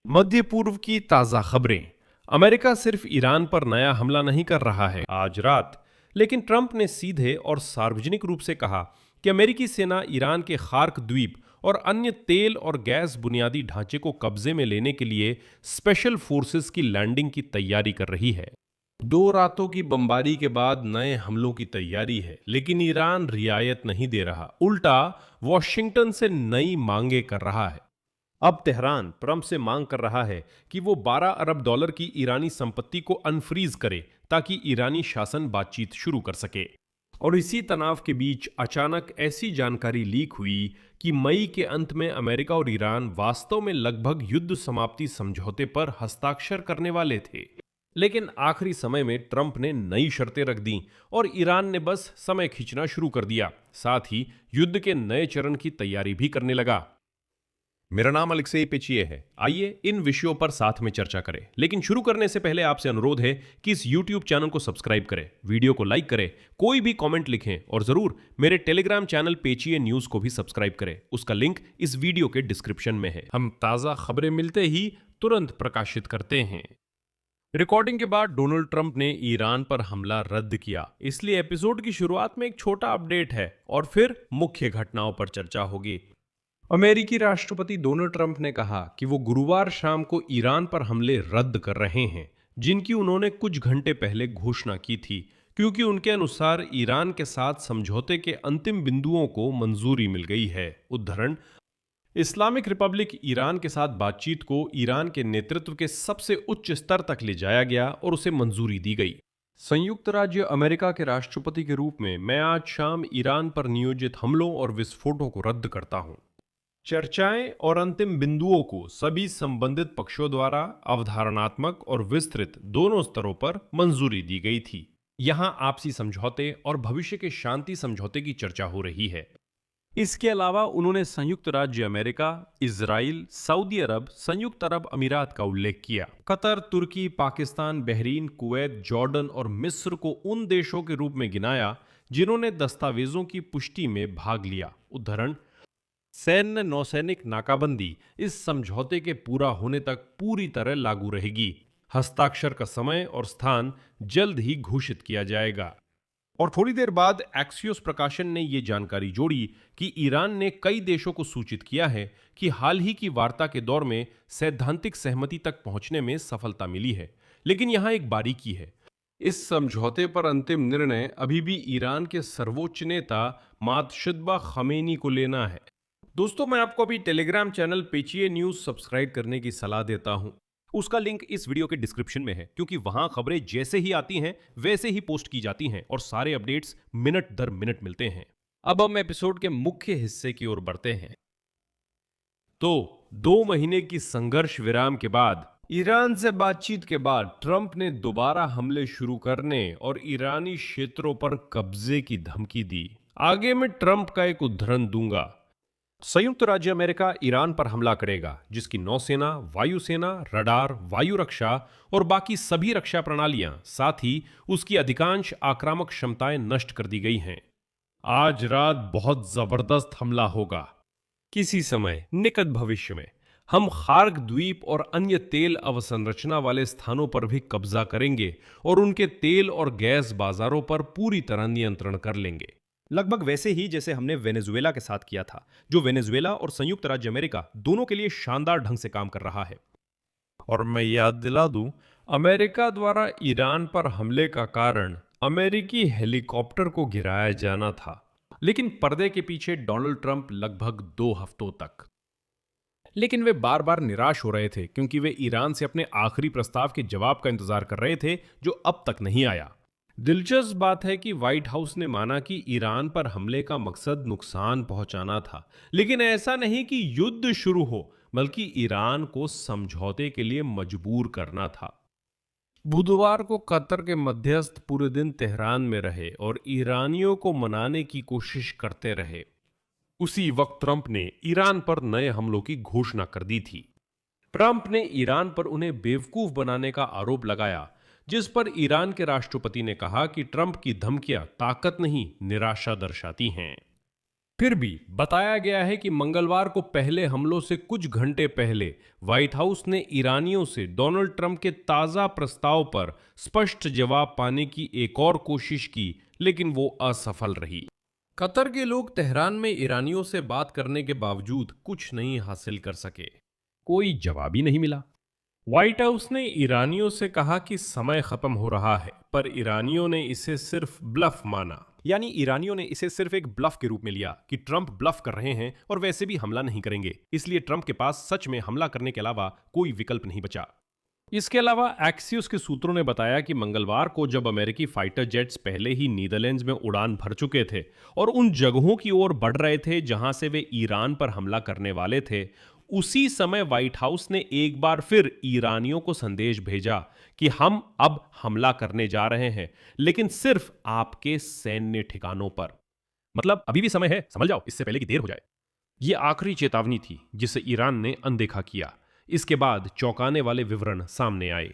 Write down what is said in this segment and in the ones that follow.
मध्य पूर्व की ताज़ा खबरें। अमेरिका सिर्फ ईरान पर नया हमला नहीं कर रहा है आज रात, लेकिन ट्रंप ने सीधे और सार्वजनिक रूप से कहा कि अमेरिकी सेना ईरान के खार्क द्वीप और अन्य तेल और गैस बुनियादी ढांचे को कब्जे में लेने के लिए स्पेशल फोर्सेस की लैंडिंग की तैयारी कर रही है। 2 रातों की बमबारी के बाद नए हमलों की तैयारी है, लेकिन ईरान रियायत नहीं दे रहा, उल्टा वॉशिंगटन से नई मांगे कर रहा है। अब तेहरान ट्रंप से मांग कर रहा है कि वो $12 अरब की ईरानी संपत्ति को अनफ्रीज करे ताकि ईरानी शासन बातचीत शुरू कर सके। और इसी तनाव के बीच अचानक ऐसी जानकारी लीक हुई कि मई के अंत में अमेरिका और ईरान वास्तव में लगभग युद्ध समाप्ति समझौते पर हस्ताक्षर करने वाले थे। लेकिन आखिरी समय में ट्रंप ने नई शर्तें रख दी और ईरान ने बस समय खींचना शुरू कर दिया, साथ ही युद्ध के नए चरण की तैयारी भी करने लगा। मेरा नाम अलेक्सेई पेचिए है। आइए इन विषयों पर साथ में चर्चा करें, लेकिन शुरू करने से पहले आपसे अनुरोध है कि इस YouTube चैनल को सब्सक्राइब करें, वीडियो को लाइक करें, कोई भी कमेंट लिखें और जरूर मेरे टेलीग्राम चैनल पेचिए न्यूज को भी सब्सक्राइब करें। उसका लिंक इस वीडियो के डिस्क्रिप्शन में है। हम ताज़ा खबरें मिलते ही तुरंत प्रकाशित करते हैं। रिकॉर्डिंग के बाद डोनाल्ड ट्रंप ने ईरान पर हमला रद्द किया, इसलिए एपिसोड की शुरुआत में एक छोटा अपडेट है और फिर मुख्य घटनाओं पर चर्चा होगी। अमेरिकी राष्ट्रपति डोनाल्ड ट्रंप ने कहा कि वो गुरुवार शाम को ईरान पर हमले रद्द कर रहे हैं, जिनकी उन्होंने कुछ घंटे पहले घोषणा की थी, क्योंकि उनके अनुसार ईरान के साथ समझौते के अंतिम बिंदुओं को मंजूरी मिल गई है। उद्धरण: इस्लामिक रिपब्लिक ईरान के साथ बातचीत को ईरान के नेतृत्व के सबसे उच्च स्तर तक ले जाया गया और उसे मंजूरी दी गई। संयुक्त राज्य अमेरिका के राष्ट्रपति के रूप में मैं आज शाम ईरान पर नियोजित हमलों और विस्फोटों को रद्द करता हूं। चर्चाएं और अंतिम बिंदुओं को सभी संबंधित पक्षों द्वारा अवधारणात्मक और विस्तृत दोनों स्तरों पर मंजूरी दी गई थी। यहां आपसी समझौते और भविष्य के शांति समझौते की चर्चा हो रही है। इसके अलावा उन्होंने संयुक्त राज्य अमेरिका, इजराइल, सऊदी अरब, संयुक्त अरब अमीरात का उल्लेख किया। कतर, तुर्की, पाकिस्तान, बहरीन, कुवैत, जॉर्डन और मिस्र को उन देशों के रूप में गिनाया जिन्होंने दस्तावेजों की पुष्टि में भाग लिया। उद्धरण: सैन्य नौसैनिक नाकाबंदी इस समझौते के पूरा होने तक पूरी तरह लागू रहेगी। हस्ताक्षर का समय और स्थान जल्द ही घोषित किया जाएगा। और थोड़ी देर बाद एक्सियोस प्रकाशन ने यह जानकारी जोड़ी कि ईरान ने कई देशों को सूचित किया है कि हाल ही की वार्ता के दौर में सैद्धांतिक सहमति तक पहुंचने में सफलता मिली है। लेकिन यहां एक बारीकी है, इस समझौते पर अंतिम निर्णय अभी भी ईरान के सर्वोच्च नेता मातशद्दा खमेनी को लेना है। दोस्तों, मैं आपको अभी टेलीग्राम चैनल पेचिए न्यूज सब्सक्राइब करने की सलाह देता हूं। उसका लिंक इस वीडियो के डिस्क्रिप्शन में है, क्योंकि वहां खबरें जैसे ही आती हैं वैसे ही पोस्ट की जाती हैं और सारे अपडेट्स मिनट दर मिनट मिलते हैं। अब हम एपिसोड के मुख्य हिस्से की ओर बढ़ते हैं। तो 2 महीने की संघर्ष विराम के बाद, ईरान से बातचीत के बाद ट्रंप ने दोबारा हमले शुरू करने और ईरानी क्षेत्रों पर कब्जे की धमकी दी। आगे मैं ट्रंप का एक उद्धरण दूंगा। संयुक्त राज्य अमेरिका ईरान पर हमला करेगा, जिसकी नौसेना, वायुसेना, रडार, वायु रक्षा और बाकी सभी रक्षा प्रणालियां, साथ ही उसकी अधिकांश आक्रामक क्षमताएं नष्ट कर दी गई हैं। आज रात बहुत जबरदस्त हमला होगा। किसी समय निकट भविष्य में हम खार्क द्वीप और अन्य तेल अवसंरचना वाले स्थानों पर भी कब्जा करेंगे और उनके तेल और गैस बाजारों पर पूरी तरह नियंत्रण कर लेंगे, लगभग वैसे ही जैसे हमने वेनेजुएला के साथ किया था, जो वेनेजुएला और संयुक्त राज्य अमेरिका दोनों के लिए शानदार ढंग से काम कर रहा है। और मैं याद दिला दूं, अमेरिका द्वारा ईरान पर हमले का कारण अमेरिकी हेलीकॉप्टर को गिराया जाना था, लेकिन पर्दे के पीछे डोनाल्ड ट्रंप लगभग 2 हफ्तों तक। लेकिन वे बार बार निराश हो रहे थे, क्योंकि वे ईरान से अपने आखिरी प्रस्ताव के जवाब का इंतजार कर रहे थे, जो अब तक नहीं आया। दिलचस्प बात है कि व्हाइट हाउस ने माना कि ईरान पर हमले का मकसद नुकसान पहुंचाना था, लेकिन ऐसा नहीं कि युद्ध शुरू हो, बल्कि ईरान को समझौते के लिए मजबूर करना था। बुधवार को कतर के मध्यस्थ पूरे दिन तेहरान में रहे और ईरानियों को मनाने की कोशिश करते रहे। उसी वक्त ट्रंप ने ईरान पर नए हमलों की घोषणा कर दी थी। ट्रंप ने ईरान पर उन्हें बेवकूफ बनाने का आरोप लगाया, जिस पर ईरान के राष्ट्रपति ने कहा कि ट्रंप की धमकियां ताकत नहीं, निराशा दर्शाती हैं। फिर भी बताया गया है कि मंगलवार को पहले हमलों से कुछ घंटे पहले व्हाइट हाउस ने ईरानियों से डोनाल्ड ट्रंप के ताजा प्रस्ताव पर स्पष्ट जवाब पाने की एक और कोशिश की, लेकिन वो असफल रही। कतर के लोग तेहरान में ईरानियों से बात करने के बावजूद कुछ नहीं हासिल कर सके। कोई जवाब ही नहीं मिला। व्हाइट हाउस ने ईरानियों से कहा कि समय खत्म हो रहा है, पर ईरानियों ने इसे सिर्फ ब्लफ माना। यानी ईरानियों ने इसे सिर्फ एक ब्लफ के रूप में लिया कि ट्रंप ब्लफ कर रहे हैं और वैसे भी हमला नहीं करेंगे, इसलिए ट्रंप के पास सच में हमला करने के अलावा कोई विकल्प नहीं बचा। इसके अलावा एक्सियोस के सूत्रों ने बताया कि मंगलवार को जब अमेरिकी फाइटर जेट्स पहले ही नीदरलैंड्स में उड़ान भर चुके थे और उन जगहों की ओर बढ़ रहे थे जहां से वे ईरान पर हमला करने वाले थे, उसी समय व्हाइट हाउस ने एक बार फिर ईरानियों को संदेश भेजा कि हम अब हमला करने जा रहे हैं, लेकिन सिर्फ आपके सैन्य ठिकानों पर। मतलब अभी भी समय है, संभल जाओ, इससे पहले कि देर हो जाए। यह आखिरी चेतावनी थी जिसे ईरान ने अनदेखा किया। इसके बाद चौंकाने वाले विवरण सामने आए।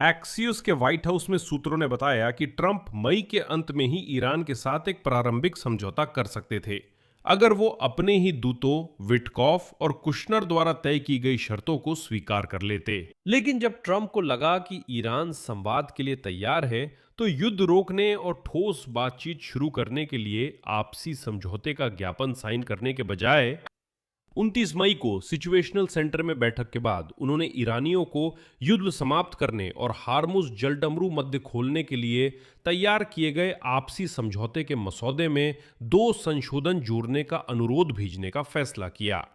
एक्सियोस के व्हाइट हाउस में सूत्रों ने बताया कि ट्रंप मई के अंत में ही ईरान के साथ एक प्रारंभिक समझौता कर सकते थे, अगर वो अपने ही दूतों विटकॉफ और कुशनर द्वारा तय की गई शर्तों को स्वीकार कर लेते। लेकिन जब ट्रंप को लगा कि ईरान संवाद के लिए तैयार है, तो युद्ध रोकने और ठोस बातचीत शुरू करने के लिए आपसी समझौते का ज्ञापन साइन करने के बजाय 29 मई को सिचुएशनल सेंटर में बैठक के बाद उन्होंने ईरानियों को युद्ध समाप्त करने और हार्मुज जलडमरू मध्य खोलने के लिए तैयार किए गए आपसी समझौते के मसौदे में 2 संशोधन जोड़ने का अनुरोध भेजने का फैसला किया।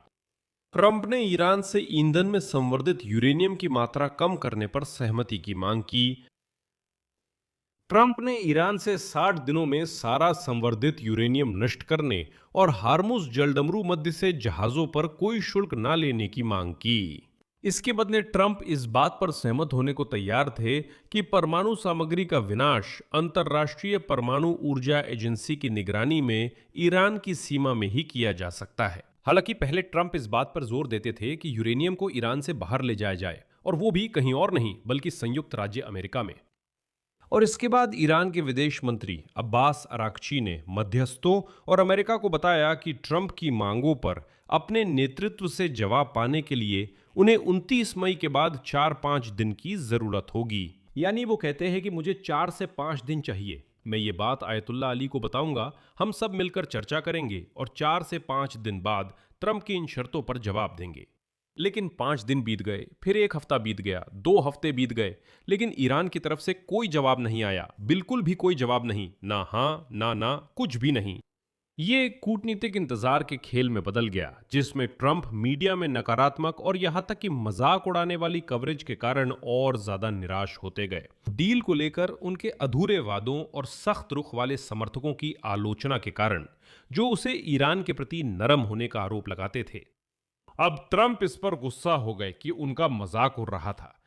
ट्रंप ने ईरान से ईंधन में संवर्धित यूरेनियम की मात्रा कम करने पर सहमति की मांग की। ट्रंप ने ईरान से 60 दिनों में सारा संवर्धित यूरेनियम नष्ट करने और हार्मुज जलडमरू मध्य से जहाजों पर कोई शुल्क न लेने की मांग की। इसके बदले ट्रंप इस बात पर सहमत होने को तैयार थे कि परमाणु सामग्री का विनाश अंतर्राष्ट्रीय परमाणु ऊर्जा एजेंसी की निगरानी में ईरान की सीमा में ही किया जा सकता है। हालांकि पहले ट्रंप इस बात पर जोर देते थे कि यूरेनियम को ईरान से बाहर ले जाया जाए, और वो भी कहीं और नहीं बल्कि संयुक्त राज्य अमेरिका में। और इसके बाद ईरान के विदेश मंत्री अब्बास अराक्ची ने मध्यस्थों और अमेरिका को बताया कि ट्रंप की मांगों पर अपने नेतृत्व से जवाब पाने के लिए उन्हें 29 मई के बाद 4-5 दिन की जरूरत होगी। यानी वो कहते हैं कि मुझे 4 से 5 दिन चाहिए, मैं ये बात आयतुल्ला अली को बताऊंगा, हम सब मिलकर चर्चा करेंगे और 4 से 5 दिन बाद ट्रंप की इन शर्तों पर जवाब देंगे। लेकिन 5 दिन बीत गए, फिर 1 हफ्ता बीत गया, 2 हफ्ते बीत गए, लेकिन ईरान की तरफ से कोई जवाब नहीं आया, बिल्कुल भी कोई जवाब नहीं, ना हाँ ना ना, कुछ भी नहीं। ये कूटनीतिक इंतजार के खेल में बदल गया, जिसमें ट्रंप मीडिया में नकारात्मक और यहां तक कि मजाक उड़ाने वाली कवरेज के कारण और ज्यादा निराश होते गए। डील को लेकर उनके अधूरे वादों और सख्त रुख वाले समर्थकों की आलोचना के कारण, जो उसे ईरान के प्रति नरम होने का आरोप लगाते थे, अब ट्रंप इस पर गुस्सा हो गए कि उनका मजाक उड़ रहा था।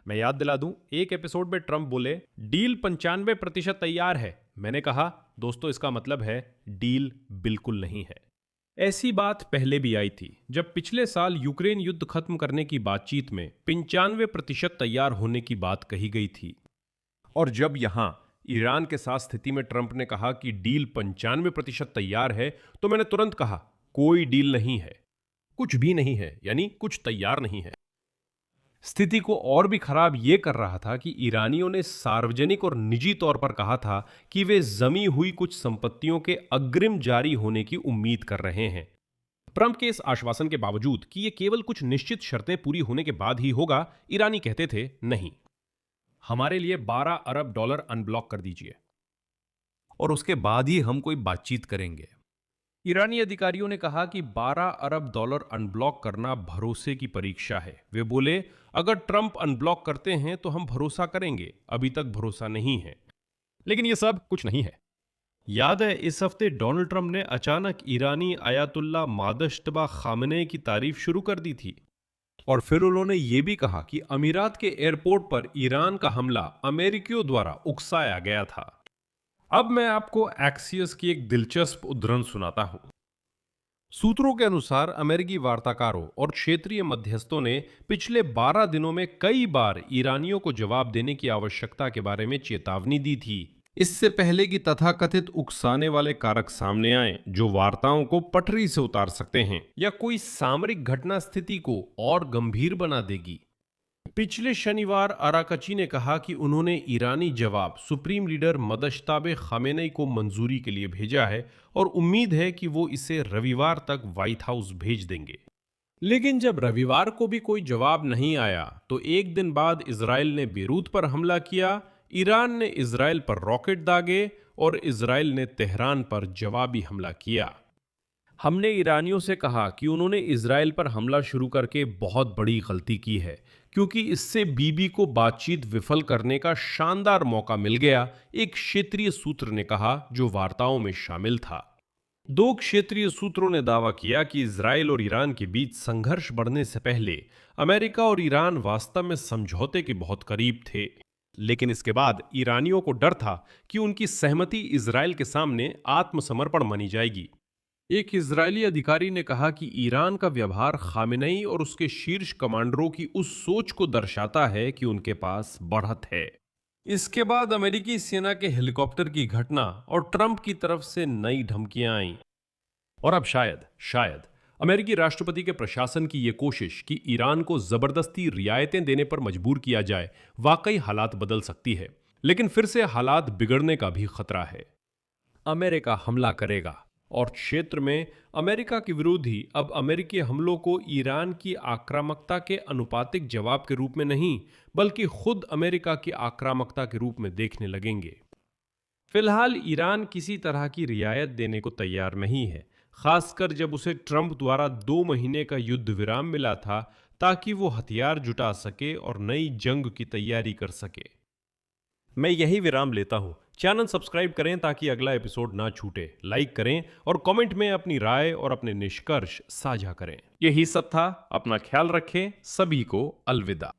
मैं याद दिला दूं, एक एपिसोड में ट्रंप बोले डील 95% तैयार है। मैंने कहा दोस्तों, इसका मतलब है डील बिल्कुल नहीं है। ऐसी बात पहले भी आई थी, जब पिछले साल यूक्रेन युद्ध खत्म करने की बातचीत में 95% तैयार होने की बात कही गई थी। और जब यहां ईरान के साथ स्थिति में ट्रंप ने कहा कि डील 95% तैयार है, तो मैंने तुरंत कहा कोई डील नहीं है, कुछ भी नहीं है, यानी कुछ तैयार नहीं है। स्थिति को और भी खराब यह कर रहा था कि ईरानियों ने सार्वजनिक और निजी तौर पर कहा था कि वे जमी हुई कुछ संपत्तियों के अग्रिम जारी होने की उम्मीद कर रहे हैं। ट्रंप के इस आश्वासन के बावजूद कि यह केवल कुछ निश्चित शर्तें पूरी होने के बाद ही होगा, ईरानी कहते थे नहीं, हमारे लिए $12 अरब अनब्लॉक कर दीजिए और उसके बाद ही हम कोई बातचीत करेंगे। ईरानी अधिकारियों ने कहा कि $12 अरब अनब्लॉक करना भरोसे की परीक्षा है। वे बोले अगर ट्रंप अनब्लॉक करते हैं तो हम भरोसा करेंगे, अभी तक भरोसा नहीं है। लेकिन यह सब कुछ नहीं है। याद है इस हफ्ते डोनाल्ड ट्रंप ने अचानक ईरानी आयतुल्ला मादश्तबा खामनेई की तारीफ शुरू कर दी थी, और फिर उन्होंने ये भी कहा कि अमीरात के एयरपोर्ट पर ईरान का हमला अमेरिकियों द्वारा उकसाया गया था। अब मैं आपको एक्सियस की एक दिलचस्प उद्धरण सुनाता हूं। सूत्रों के अनुसार अमेरिकी वार्ताकारों और क्षेत्रीय मध्यस्थों ने पिछले 12 दिनों में कई बार ईरानियों को जवाब देने की आवश्यकता के बारे में चेतावनी दी थी। इससे पहले कि तथाकथित उकसाने वाले कारक सामने आए जो वार्ताओं को पटरी से उतार सकते हैं या कोई सामरिक घटना स्थिति को और गंभीर बना देगी। पिछले शनिवार अराकची ने कहा कि उन्होंने ईरानी जवाब सुप्रीम लीडर मदश्ताबे खामेनेई को मंजूरी के लिए भेजा है और उम्मीद है कि वो इसे रविवार तक व्हाइट हाउस भेज देंगे। लेकिन जब रविवार को भी कोई जवाब नहीं आया तो एक दिन बाद इजराइल ने बेरूत पर हमला किया, ईरान ने इजराइल पर रॉकेट दागे और इजराइल ने तेहरान पर जवाबी हमला किया। हमने ईरानियों से कहा कि उन्होंने इजराइल पर हमला शुरू करके बहुत बड़ी गलती की है, क्योंकि इससे बीबी को बातचीत विफल करने का शानदार मौका मिल गया, एक क्षेत्रीय सूत्र ने कहा जो वार्ताओं में शामिल था। दो क्षेत्रीय सूत्रों ने दावा किया कि इजराइल और ईरान के बीच संघर्ष बढ़ने से पहले अमेरिका और ईरान वास्तव में समझौते के बहुत करीब थे, लेकिन इसके बाद ईरानियों को डर था कि उनकी सहमति इजराइल के सामने आत्मसमर्पण मानी जाएगी। एक इजरायली अधिकारी ने कहा कि ईरान का व्यवहार खामेनेई और उसके शीर्ष कमांडरों की उस सोच को दर्शाता है कि उनके पास बढ़त है। इसके बाद अमेरिकी सेना के हेलीकॉप्टर की घटना और ट्रंप की तरफ से नई धमकियां आईं। और अब शायद अमेरिकी राष्ट्रपति के प्रशासन की यह कोशिश कि ईरान को जबरदस्ती रियायतें देने पर मजबूर किया जाए वाकई हालात बदल सकती है, लेकिन फिर से हालात बिगड़ने का भी खतरा है। अमेरिका हमला करेगा और क्षेत्र में अमेरिका के विरोधी अब अमेरिकी हमलों को ईरान की आक्रामकता के अनुपातिक जवाब के रूप में नहीं, बल्कि खुद अमेरिका की आक्रामकता के रूप में देखने लगेंगे। फिलहाल ईरान किसी तरह की रियायत देने को तैयार नहीं है, खासकर जब उसे ट्रंप द्वारा 2 महीने का युद्ध विराम मिला था ताकि वो हथियार जुटा सके और नई जंग की तैयारी कर सके। मैं यही विराम लेता हूं। चैनल सब्सक्राइब करें ताकि अगला एपिसोड ना छूटे, लाइक करें और कमेंट में अपनी राय और अपने निष्कर्ष साझा करें। यही सब था। अपना ख्याल रखें। सभी को अलविदा।